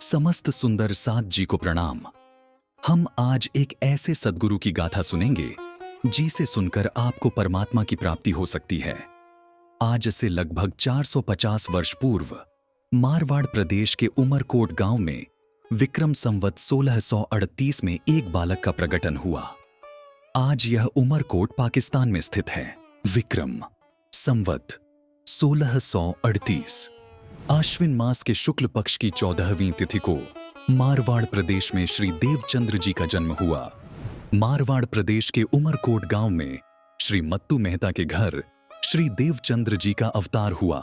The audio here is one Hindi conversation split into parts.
समस्त सुंदर साथ जी को प्रणाम। हम आज एक ऐसे सद्गुरु की गाथा सुनेंगे जिसे सुनकर आपको परमात्मा की प्राप्ति हो सकती है। आज से लगभग 450 वर्ष पूर्व मारवाड़ प्रदेश के उमरकोट गांव में विक्रम संवत 1638 में एक बालक का प्रकटन हुआ। आज यह उमरकोट पाकिस्तान में स्थित है। विक्रम संवत 1638 आश्विन मास के शुक्ल पक्ष की 14वीं तिथि को मारवाड़ प्रदेश में श्री देवचंद्र जी का जन्म हुआ। मारवाड़ प्रदेश के उमरकोट गांव में श्री मत्तू मेहता के घर श्री देवचंद्र जी का अवतार हुआ।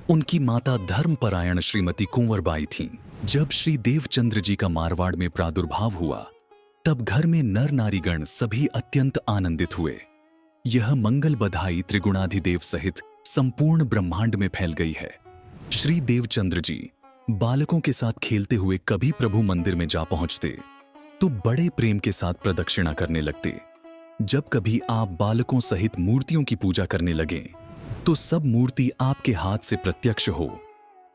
उनकी माता धर्मपरायण श्रीमती कुंवरबाई थीं। जब श्री देवचंद्र जी का मारवाड़ में प्रादुर्भाव हुआ तब घर में नर नारीगण सभी अत्यंत आनंदित हुए। यह मंगल बधाई त्रिगुणाधिदेव सहित संपूर्ण ब्रह्मांड में फैल गई है। श्री देवचंद्र जी बालकों के साथ खेलते हुए कभी प्रभु मंदिर में जा पहुंचते तो बड़े प्रेम के साथ प्रदक्षिणा करने लगते। जब कभी आप बालकों सहित मूर्तियों की पूजा करने लगे तो सब मूर्ति आपके हाथ से प्रत्यक्ष हो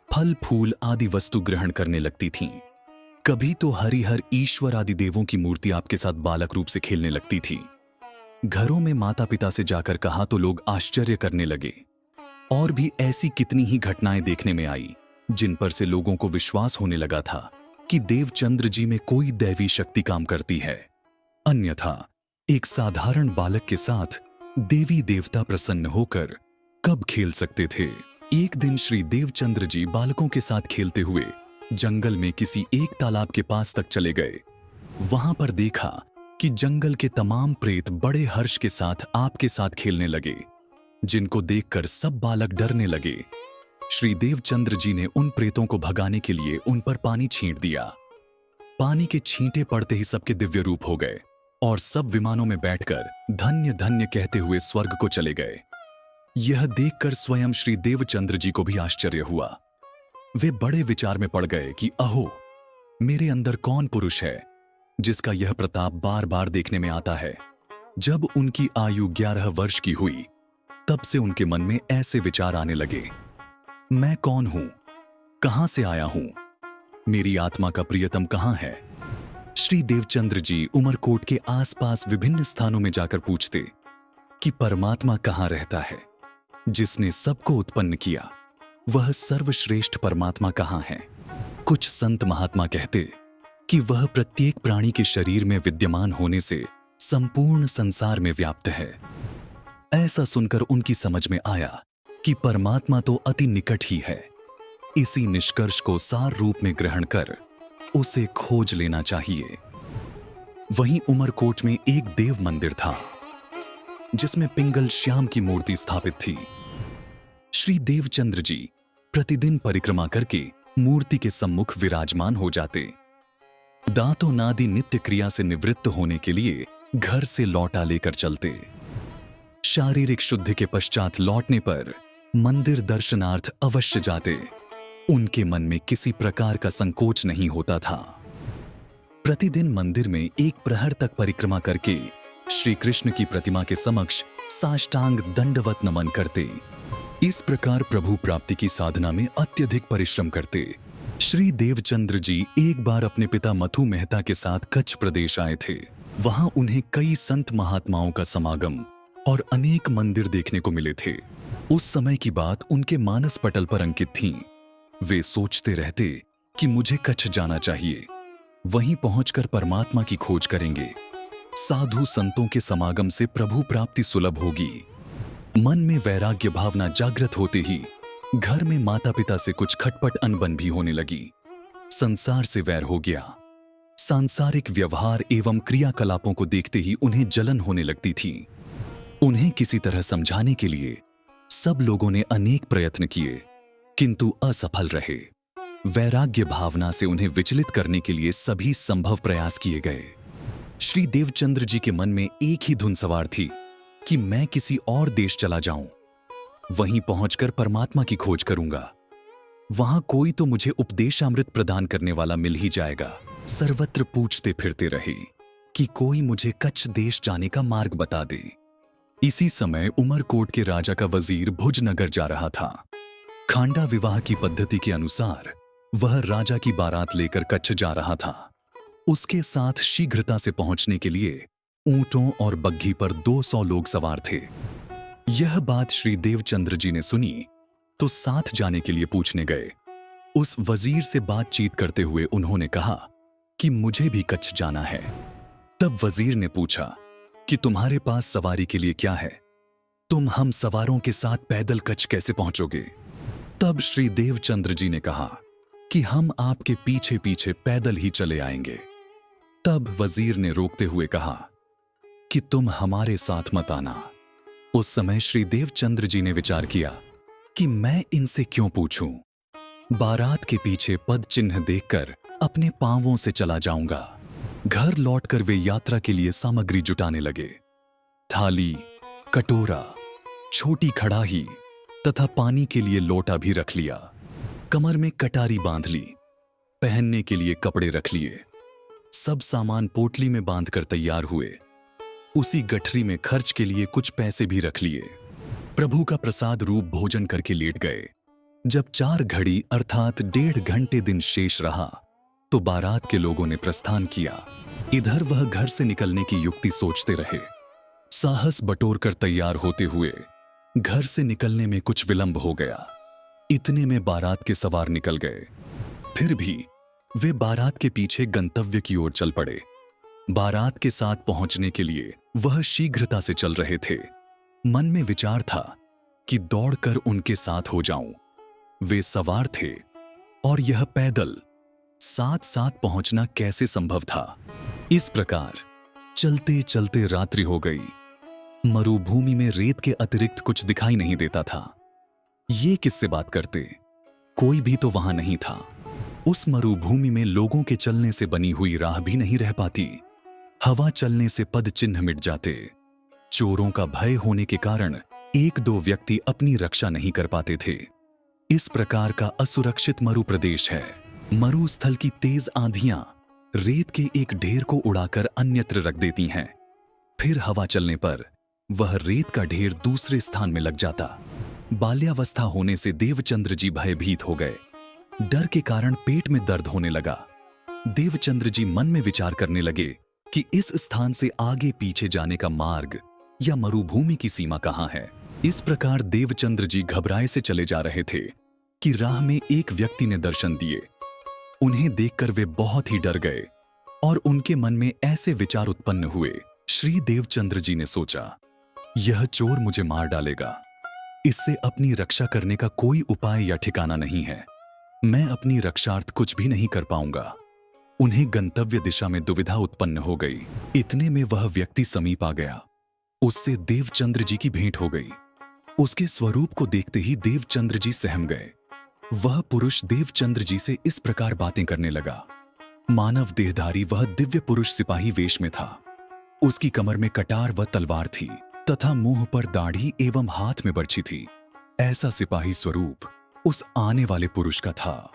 फल फूल आदि वस्तु ग्रहण करने लगती थीं। कभी तो हरिहर ईश्वर आदि देवों की मूर्ति आपके साथ बालक रूप से खेलने लगती थी। घरों में माता पिता से जाकर कहा तो लोग आश्चर्य करने लगे। और भी ऐसी कितनी ही घटनाएं देखने में आई जिन पर से लोगों को विश्वास होने लगा था कि देवचंद्र जी में कोई दैवी शक्ति काम करती है। अन्यथा एक साधारण बालक के साथ देवी देवता प्रसन्न होकर कब खेल सकते थे। एक दिन श्री देवचंद्र जी बालकों के साथ खेलते हुए जंगल में किसी एक तालाब के पास तक चले गए। वहां पर देखा कि जंगल के तमाम प्रेत बड़े हर्ष के साथ आपके साथ खेलने लगे, जिनको देखकर सब बालक डरने लगे। श्री देवचंद्र जी ने उन प्रेतों को भगाने के लिए उन पर पानी छींट दिया। पानी के छींटे पड़ते ही सबके दिव्य रूप हो गए और सब विमानों में बैठकर धन्य धन्य कहते हुए स्वर्ग को चले गए। यह देखकर स्वयं श्री देवचंद्र जी को भी आश्चर्य हुआ। वे बड़े विचार में पड़ गए कि अहो, मेरे अंदर कौन पुरुष है जिसका यह प्रताप बार बार देखने में आता है। जब उनकी आयु 11 वर्ष की हुई तब से उनके मन में ऐसे विचार आने लगे, मैं कौन हूं, कहां से आया हूं, मेरी आत्मा का प्रियतम कहां है। श्री देवचंद्र जी उमरकोट के आसपास विभिन्न स्थानों में जाकर पूछते कि परमात्मा कहां रहता है, जिसने सबको उत्पन्न किया, वह सर्वश्रेष्ठ परमात्मा कहां है। कुछ संत महात्मा कहते कि वह प्रत्येक प्राणी के शरीर में विद्यमान होने से संपूर्ण संसार में व्याप्त है। ऐसा सुनकर उनकी समझ में आया कि परमात्मा तो अति निकट ही है। इसी निष्कर्ष को सार रूप में ग्रहण कर उसे खोज लेना चाहिए। वहीं उमरकोट में एक देव मंदिर था जिसमें पिंगल श्याम की मूर्ति स्थापित थी। श्री देवचंद्र जी प्रतिदिन परिक्रमा करके मूर्ति के सम्मुख विराजमान हो जाते। दांतों नादि नित्य क्रिया से निवृत्त होने के लिए घर से लौटा लेकर चलते। शारीरिक शुद्धि के पश्चात लौटने पर मंदिर दर्शनार्थ अवश्य जाते। उनके मन में किसी प्रकार का संकोच नहीं होता था। प्रतिदिन मंदिर में एक प्रहर तक परिक्रमा करके श्री कृष्ण की प्रतिमा के समक्ष साष्टांग दंडवत नमन करते। इस प्रकार प्रभु प्राप्ति की साधना में अत्यधिक परिश्रम करते। श्री देवचंद्र जी एक बार अपने पिता मथु मेहता के साथ कच्छ प्रदेश आए थे। वहां उन्हें कई संत महात्माओं का समागम और अनेक मंदिर देखने को मिले थे। उस समय की बात उनके मानस पटल पर अंकित थीं। वे सोचते रहते कि मुझे कच्छ जाना चाहिए, वहीं पहुंचकर परमात्मा की खोज करेंगे। साधु संतों के समागम से प्रभु प्राप्ति सुलभ होगी। मन में वैराग्य भावना जागृत होते ही घर में माता पिता से कुछ खटपट अनबन भी होने लगी। संसार से वैर हो गया। सांसारिक व्यवहार एवं क्रियाकलापों को देखते ही उन्हें जलन होने लगती थी। उन्हें किसी तरह समझाने के लिए सब लोगों ने अनेक प्रयत्न किए किंतु असफल रहे। वैराग्य भावना से उन्हें विचलित करने के लिए सभी संभव प्रयास किए गए। श्री देवचंद्र जी के मन में एक ही धुन सवार थी कि मैं किसी और देश चला जाऊं, वहीं पहुंचकर परमात्मा की खोज करूंगा। वहां कोई तो मुझे उपदेशामृत प्रदान करने वाला मिल ही जाएगा। सर्वत्र पूछते फिरते रहे कि कोई मुझे कच्छ देश जाने का मार्ग बता दे। इसी समय उमरकोट के राजा का वजीर भुजनगर जा रहा था। खांडा विवाह की पद्धति के अनुसार वह राजा की बारात लेकर कच्छ जा रहा था। उसके साथ शीघ्रता से पहुंचने के लिए ऊंटों और बग्घी पर 200 लोग सवार थे। यह बात श्री देवचंद्र जी ने सुनी तो साथ जाने के लिए पूछने गए। उस वजीर से बातचीत करते हुए उन्होंने कहा कि मुझे भी कच्छ जाना है। तब वजीर ने पूछा कि तुम्हारे पास सवारी के लिए क्या है? तुम हम सवारों के साथ पैदल कच्छ कैसे पहुंचोगे? तब श्री देवचंद्र जी ने कहा कि हम आपके पीछे पीछे पैदल ही चले आएंगे। तब वजीर ने रोकते हुए कहा कि तुम हमारे साथ मत आना। उस समय श्री देवचंद्र जी ने विचार किया कि मैं इनसे क्यों पूछूं? बारात के पीछे पद चिन्ह देखकर अपने पांवों से चला जाऊंगा। घर लौटकर वे यात्रा के लिए सामग्री जुटाने लगे। थाली, कटोरा, छोटी कड़ाही तथा पानी के लिए लोटा भी रख लिया। कमर में कटारी बांध ली। पहनने के लिए कपड़े रख लिए। सब सामान पोटली में बांधकर तैयार हुए। उसी गठरी में खर्च के लिए कुछ पैसे भी रख लिए। प्रभु का प्रसाद रूप भोजन करके लेट गए। जब 4 घड़ी अर्थात 1.5 घंटे दिन शेष रहा तो बारात के लोगों ने प्रस्थान किया। इधर वह घर से निकलने की युक्ति सोचते रहे। साहस बटोर कर तैयार होते हुए घर से निकलने में कुछ विलंब हो गया। इतने में बारात के सवार निकल गए। फिर भी वे बारात के पीछे गंतव्य की ओर चल पड़े। बारात के साथ पहुंचने के लिए वह शीघ्रता से चल रहे थे। मन में विचार था कि दौड़कर उनके साथ हो जाऊं। वे सवार थे और यह पैदल साथ साथ पहुंचना कैसे संभव था? इस प्रकार चलते चलते रात्रि हो गई। मरुभूमि में रेत के अतिरिक्त कुछ दिखाई नहीं देता था। ये किससे बात करते? कोई भी तो वहां नहीं था। उस मरुभूमि में लोगों के चलने से बनी हुई राह भी नहीं रह पाती। हवा चलने से पद चिन्ह मिट जाते। चोरों का भय होने के कारण 1-2 व्यक्ति अपनी रक्षा नहीं कर पाते थे। इस प्रकार का असुरक्षित मरु प्रदेश है। मरुस्थल की तेज आंधियां रेत के एक ढेर को उड़ाकर अन्यत्र रख देती हैं। फिर हवा चलने पर वह रेत का ढेर दूसरे स्थान में लग जाता। बाल्यावस्था होने से देवचंद्र जी भयभीत हो गए। डर के कारण पेट में दर्द होने लगा। देवचंद्र जी मन में विचार करने लगे कि इस स्थान से आगे पीछे जाने का मार्ग या मरुभूमि की सीमा कहां है। इस प्रकार देवचंद्र जी घबराए से चले जा रहे थे कि राह में एक व्यक्ति ने दर्शन दिए। उन्हें देखकर वे बहुत ही डर गए और उनके मन में ऐसे विचार उत्पन्न हुए। श्री देवचंद्र जी ने सोचा, यह चोर मुझे मार डालेगा। इससे अपनी रक्षा करने का कोई उपाय या ठिकाना नहीं है। मैं अपनी रक्षार्थ कुछ भी नहीं कर पाऊंगा। उन्हें गंतव्य दिशा में दुविधा उत्पन्न हो गई। इतने में वह व्यक्ति समीप आ गया। उससे देवचंद्र जी की भेंट हो गई। उसके स्वरूप को देखते ही देवचंद्र जी सहम गए। वह पुरुष देवचंद्र जी से इस प्रकार बातें करने लगा। मानव देहधारी वह दिव्य पुरुष सिपाही वेश में था। उसकी कमर में कटार व तलवार थी तथा मुंह पर दाढ़ी एवं हाथ में बरछी थी। ऐसा सिपाही स्वरूप उस आने वाले पुरुष का था।